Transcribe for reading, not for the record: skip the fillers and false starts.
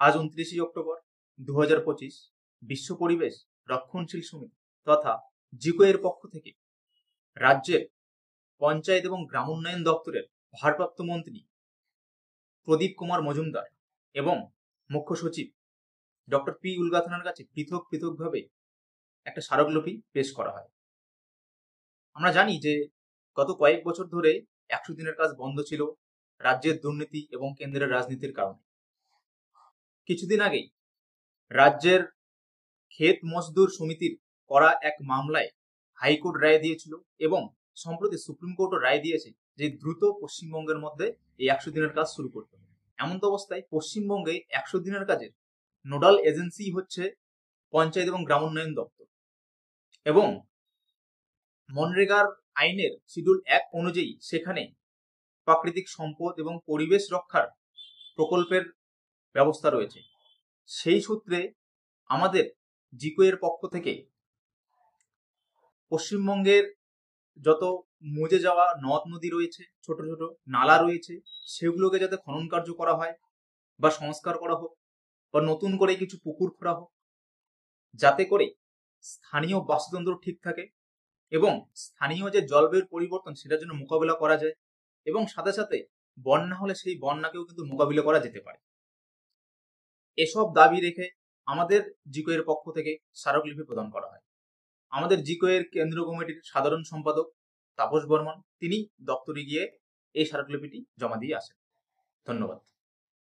আজ 29 অক্টোবর 2025 বিশ্ব পরিবেশ রক্ষণশীল সমিতি তথা জিকো এর পক্ষ থেকে রাজ্যের পঞ্চায়েত এবং গ্রামোন্নয়ন দপ্তরের ভারপ্রাপ্ত মন্ত্রী প্রদীপ কুমার মজুমদার এবং মুখ্য সচিব ডক্টর পি উলগা থানার কাছে পৃথকভাবে একটা স্মারকলিপি পেশ করা হয়। আমরা জানি যে গত কয়েক বছর ধরে 100 দিনের কাজ বন্ধ ছিল রাজ্যের দুর্নীতি এবং কেন্দ্রের রাজনীতির কারণে। কিছুদিন আগেই রাজ্যের ক্ষেত মজদুর সমিতির করা এক মামলায় হাইকোর্ট রায় দিয়েছিল এবং সম্প্রতি সুপ্রিম কোর্টও রায় দিয়েছে যে দ্রুত পশ্চিমবঙ্গের মধ্যে এই 100 দিনের কাজ শুরু করতে হবে। এমন তো অবস্থায় পশ্চিমবঙ্গে 100 দিনের কাজের নোডাল এজেন্সি হচ্ছে পঞ্চায়েত এবং গ্রামোন্নয়ন দপ্তর এবং মনরেগার আইনের শিডিউল 1 অনুযায়ী সেখানে প্রাকৃতিক সম্পদ এবং পরিবেশ রক্ষার প্রকল্পের ব্যবস্থা রয়েছে। সেই সূত্রে আমাদের জিকো এর পক্ষ থেকে পশ্চিমবঙ্গের যত মুজে যাওয়া নদ নদী রয়েছে, ছোট ছোট নালা রয়েছে, সেগুলোকে যাতে খনন কার্য করা হয় বা সংস্কার করা হোক বা নতুন করে কিছু পুকুর খোঁড়া হোক, যাতে করে স্থানীয় বাস্তুতন্ত্র ঠিক থাকে এবং স্থানীয় যে জলবায়ুর পরিবর্তন সেটার জন্য মোকাবিলা করা যায় এবং সাথে সাথে বন্যা হলে সেই বন্যাকেও কিন্তু মোকাবিলা করা যেতে পারে। এসব দাবি রেখে আমাদের জিকো এর পক্ষ থেকে স্মারকলিপি প্রদান করা হয়। আমাদের জিকো এর কেন্দ্রীয় কমিটির সাধারণ সম্পাদক তাপস বর্মন তিনি দপ্তরে গিয়ে এই স্মারকলিপিটি জমা দিয়ে আসেন। ধন্যবাদ।